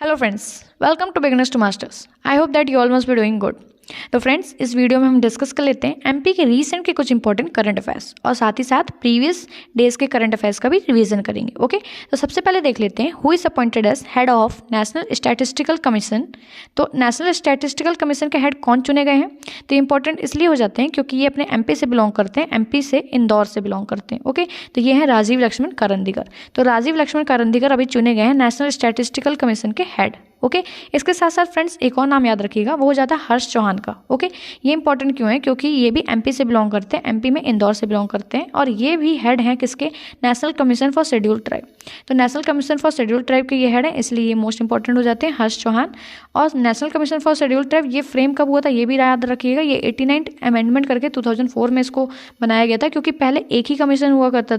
Hello friends, welcome to beginners to masters. I hope that you all must be doing good. तो friends, इस video में हम discuss कर लेते हैं एमपी के रीसेंट के कुछ इंपॉर्टेंट करंट अफेयर्स और साथ ही साथ प्रीवियस डेज के करंट अफेयर्स का भी रिवीजन करेंगे। ओके, तो सबसे पहले देख लेते हैं who is appointed as head of national statistical commission. तो नेशनल स्टैटिस्टिकल कमीशन के हेड कौन चुने गए हैं? तो इंपॉर्टेंट इसलिए हो जाते हैं क्योंकि ये अपने एमपी से बिलोंग करते हैं, एमपी से इंदौर से बिलोंग करते हैं। ओके, तो ये हैं राजीव लक्ष्मण करंदीकर। तो राजीव लक्ष्मण करंदीकर अभी चुने गए हैं नेशनल स्टैटिस्टिकल कमीशन के हेड। ओके, इसके साथ साथ फ्रेंड्स एक और नाम याद रखिएगा, वो हो जाता है हर्ष चौहान का। ओके, ये इंपॉर्टेंट क्यों है? क्योंकि ये भी एमपी से बिलोंग करते हैं, एमपी में इंदौर से बिलोंग करते हैं और ये भी हेड हैं किसके? National commission for scheduled tribe. तो national commission for scheduled tribe के ये हेड है, इसलिए ये मोस्ट इंपॉर्टेंट हो जाते हैं हर्ष चौहान। और national commission for scheduled tribe ये फ्रेम कब हुआ था ये भी याद रखिएगा। ये 89 अमेंडमेंट करके 2004 में इसको बनाया गया था, क्योंकि पहले एक ही कमीशन हुआ करता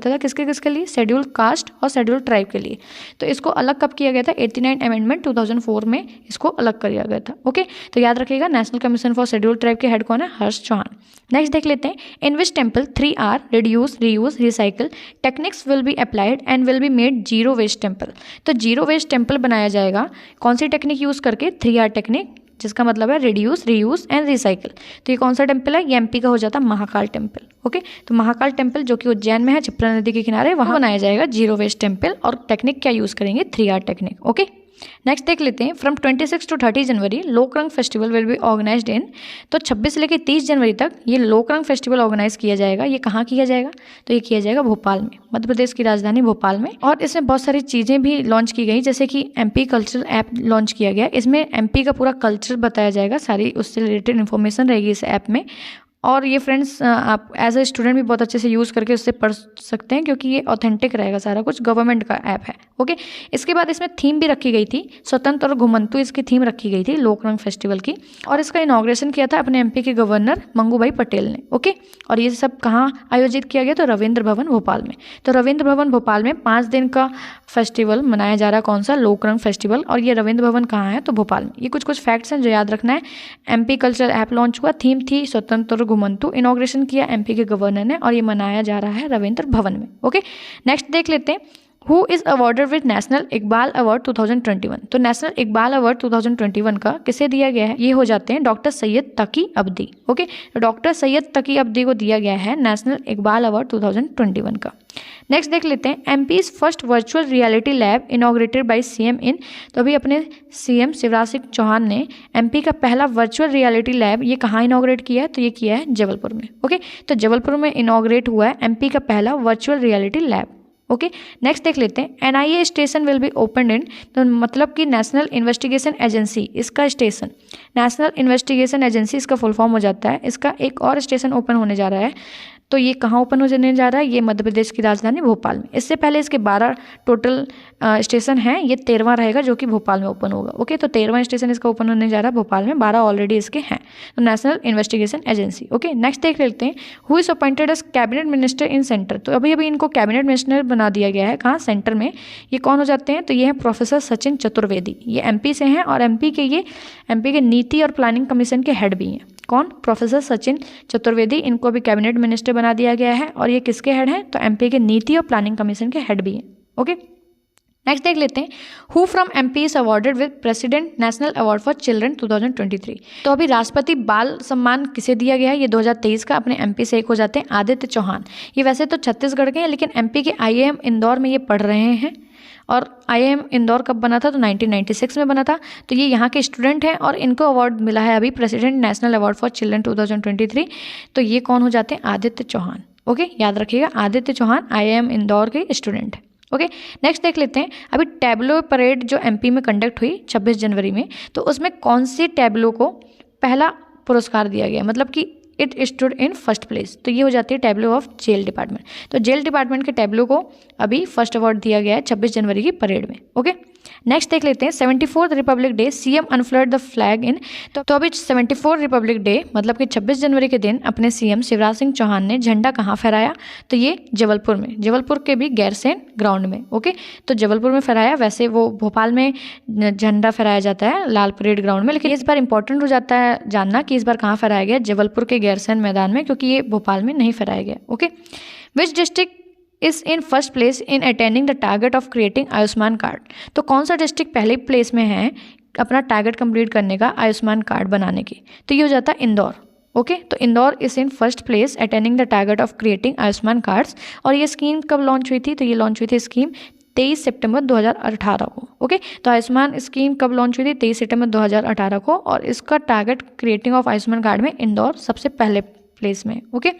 था किसके किसके लिए? शेड्यूल्ड कास्ट और शेड्यूल्ड ट्राइब के लिए। तो इसको अलग कब किया गया था? 89 अमेंडमेंट 2004 में इसको अलग किया गया था। ओके, तो याद रखिएगा national commission for scheduled tribe के हेड कौन है? हर्ष चौहान। नेक्स्ट देख लेते हैं in which temple 3R reduce, reuse, recycle techniques will be applied and will be made zero waste temple. तो जीरो वेस्ट टेम्पल बनाया जाएगा कौन सी टेक्निक यूज करके? 3R टेक्निक, जिसका मतलब है रिड्यूस, रीयूज एंड रिसाइकिल। तो ये कौन सा टेम्पल है? ये एमपी का हो जाता है महाकाल टेम्पल। ओके, तो महाकाल टेम्पल जो कि उज्जैन में है, क्षिप्रा नदी के किनारे, वहां बनाया जाएगा जीरो वेस्ट टेम्पल। और टेक्निक क्या यूज करेंगे? 3R technique. ओके, नेक्स्ट देख लेते हैं from 26 to 30 January Lokrang festival will be organised in. तो 26 से लेकर 30 जनवरी तक ये लोकरंग फेस्टिवल ऑर्गेनाइज किया जाएगा। ये कहाँ किया जाएगा? तो ये किया जाएगा भोपाल में, मध्य प्रदेश की राजधानी भोपाल में। और इसमें बहुत सारी चीज़ें भी लॉन्च की गई, जैसे कि एमपी कल्चरल ऐप लॉन्च किया गया। इसमें एमपी का पूरा कल्चर बताया जाएगा, सारी उससे रिलेटेड इन्फॉर्मेशन रहेगी इस ऐप में। और ये फ्रेंड्स आप एज ए स्टूडेंट भी बहुत अच्छे से यूज़ करके उससे पढ़ सकते हैं, क्योंकि ये ऑथेंटिक रहेगा, सारा कुछ गवर्नमेंट का ऐप है। ओके, इसके बाद इसमें थीम भी रखी गई थी, स्वतंत्र और घुमंतु इसकी थीम रखी गई थी लोकरंग फेस्टिवल की। और इसका इनॉग्रेशन किया था अपने एमपी के गवर्नर मंगू भाई पटेल ने। ओके, और ये सब कहाँ आयोजित किया गया? तो रविंद्र भवन भोपाल में। तो रविंद्र भवन भोपाल में 5 दिन का फेस्टिवल मनाया जा रहा है। कौन सा? लोकरंग फेस्टिवल। और ये रविंद्र भवन कहाँ है? तो भोपाल में। ये कुछ फैक्ट्स हैं जो याद रखना है। एमपी कल्चरल ऐप लॉन्च हुआ, थीम थी स्वतंत्र और घुमंतु, इनॉग्रेशन किया एमपी के गवर्नर ने, और ये मनाया जा रहा है रविंद्र भवन में। ओके, नेक्स्ट देख लेते हैं who is awarded with national Iqbal award 2021। तो नेशनल इकबाल अवार्ड 2021 का किसे दिया गया है? ये हो जाते हैं डॉक्टर सैयद तकी अब्दी। ओके, तो डॉक्टर सैयद तकी अब्दी को दिया गया है नेशनल इकबाल अवार्ड 2021 का। नेक्स्ट देख लेते हैं MP's first virtual reality lab inaugurated by CM in. तो अभी अपने सीएम शिवराज सिंह चौहान ने एमपी का पहला वर्चुअल रियलिटी लैब ये कहाँ इनॉग्रेट किया है? तो ये किया है जबलपुर में। ओके, तो जबलपुर में इनॉग्रेट हुआ है एमपी का पहला virtual reality lab. Okay, next देख लेते हैं NIA station will be open in. तो मतलब कि नेशनल इन्वेस्टिगेशन एजेंसी, इसका स्टेशन नेशनल इन्वेस्टिगेशन एजेंसी इसका फुल फॉर्म हो जाता है। इसका एक और स्टेशन ओपन होने जा रहा है। तो ये कहाँ ओपन होने जा रहा है? ये मध्य प्रदेश की राजधानी भोपाल में। इससे पहले इसके 12 टोटल स्टेशन हैं, ये 13वां रहेगा जो कि भोपाल में ओपन होगा। ओके, तो 13वां स्टेशन इसका ओपन होने जा रहा है भोपाल में, 12 ऑलरेडी इसके हैं। तो national investigation agency. Okay, next देख लेते हैं who is appointed as cabinet minister in centre. तो अभी इनको कैबिनेट मिनिस्टर बना दिया गया है। कहाँ? सेंटर में। ये कौन हो जाते हैं? तो ये हैं प्रोफेसर सचिन चतुर्वेदी। ये एमपी से हैं और एमपी के नीति और प्लानिंग कमीशन के हेड भी हैं। कौन? प्रोफेसर सचिन चतुर्वेदी। इनको अभी कैबिनेट मिनिस्टर बना दिया गया है। और ये किसके हेड हैं? तो एमपी के नीति और प्लानिंग कमीशन के हेड भी हैं। ओके, नेक्स्ट देख लेते हैं who from MP is awarded with president national award for children 2023। तो अभी राष्ट्रपति बाल सम्मान किसे दिया गया है? ये 2023 का अपने एमपी से एक हो जाते हैं आदित्य चौहान। ये वैसे तो छत्तीसगढ़ के हैं, लेकिन एमपी के आईआईएम इंदौर में ये पढ़ रहे हैं। और आईआईएम इंदौर कब बना था? तो 1996 में बना था। तो ये यहाँ के स्टूडेंट हैं और इनको अवार्ड मिला है अभी president national award for children 2023। तो ये कौन हो जाते हैं? आदित्य चौहान। ओके, याद रखिएगा आदित्य चौहान आईआईएम इंदौर के स्टूडेंट है। ओके, नेक्स्ट देख लेते हैं अभी टैबलो परेड जो एमपी में कंडक्ट हुई 26 जनवरी में। तो उसमें कौन सी टैबलो को पहला पुरस्कार दिया गया? मतलब कि it stood in first place. तो ये हो जाती है टैब्लो ऑफ जेल डिपार्टमेंट। तो जेल डिपार्टमेंट के टैब्लो को अभी फर्स्ट अवार्ड दिया गया है 26 जनवरी की परेड में। ओके, नेक्स्ट देख लेते हैं 74th republic day CM unfurled the flag in. तो अभी 74 रिपब्लिक डे मतलब कि 26 जनवरी के दिन अपने सीएम शिवराज सिंह चौहान ने झंडा कहाँ फहराया? तो ये जबलपुर में, जबलपुर के भी गैरसैंण ग्राउंड में। ओके, तो जबलपुर में फहराया। वैसे वो भोपाल में झंडा फहराया जाता है लाल परेड ग्राउंड में, लेकिन इस बार इंपॉर्टेंट हो जाता है जानना कि इस बार कहाँ फहराया गया? जबलपुर के गैरसैंण मैदान में, क्योंकि ये भोपाल में नहीं फहराया गया। Okay, which district is in first place in attending the target of creating Ayushman card. तो कौन सा डिस्ट्रिक्ट पहले प्लेस में है अपना टारगेट कंप्लीट करने का, आयुष्मान कार्ड बनाने की? तो ये हो जाता है इंदौर। ओके, तो Indore is in first place attending the target of creating Ayushman cards. और ये स्कीम कब लॉन्च हुई थी? तो ये लॉन्च हुई थी स्कीम 23 सितंबर 2018 को। ओके, तो आयुष्मान स्कीम कब लॉन्च हुई थी? 23 सितंबर 2018 को। और इसका target creating of Ayushman card में इंदौर सबसे पहले प्लेस में। ओके,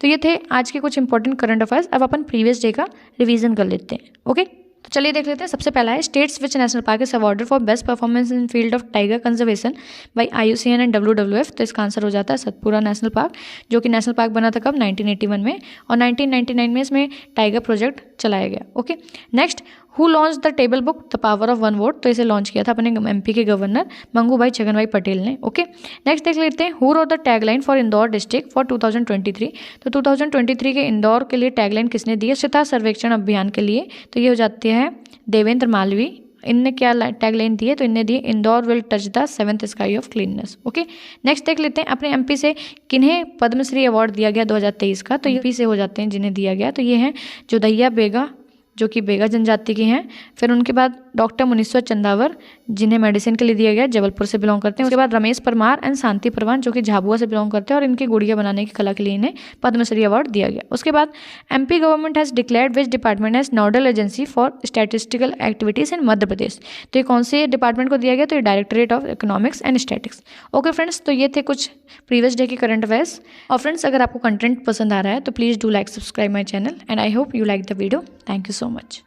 तो ये थे आज के कुछ इंपॉर्टेंट करंट अफेयर्स। अब अपन प्रीवियस डे का रिवीजन कर लेते हैं। ओके, तो चलिए देख लेते हैं। सबसे पहला है states which national park is awarded for best performance in field of tiger conservation by IUCN and WWF। तो इसका आंसर हो जाता है सतपुरा नेशनल पार्क, जो कि नेशनल पार्क बना था कब? 1981 में। और 1999 में इसमें टाइगर प्रोजेक्ट चलाया गया। Okay, next, who launch the table book the power of one vote? तो इसे लॉन्च किया था अपने MP के गवर्नर मंगू छगन भाई पटेल ने। ओके, नेक्स्ट देख लेते हैं, who wrote the tagline for Indore district for 2023? तो 2023 के इंदौर के लिए टैगलाइन किसने दी है? स्वच्छता सर्वेक्षण अभियान के लिए। तो ये हो जाती है देवेंद्र मालवी। इनने क्या टैगलाइन दी है? तो इनने the Indore will touch the 7th sky of cleanliness. Okay, next देख लेते हैं अपने MP से किन्हें पद्मश्री अवार्ड दिया गया 2023 का? तो MP से हो जाते हैं जिन्हें दिया गया। तो ये हैं जोधैया बेगा, जो कि बेगा जनजाति की हैं। फिर उनके बाद डॉक्टर मुनीश्वर चंदावर, जिन्हें मेडिसिन के लिए दिया गया, जबलपुर से बिलोंग करते हैं। उसके बाद रमेश परमार एंड शांति परवान, जो कि झाबुआ से बिलोंग करते हैं और इनकी गुड़िया बनाने की कला के लिए इन्हें पद्मश्री अवार्ड दिया गया। उसके बाद MP government has declared which department as nodal agency for statistical activities in Madhya Pradesh? तो ये कौन से डिपार्टमेंट को दिया गया? तो ये directorate of economics and statics. Okay friends, तो ये थे कुछ प्रीवियस डे के करंट अफेयर्स। और फ्रेंड्स, अगर आपको कंटेंट पसंद आ रहा है तो please do like subscribe my channel and I hope you like the video. Thank you so much.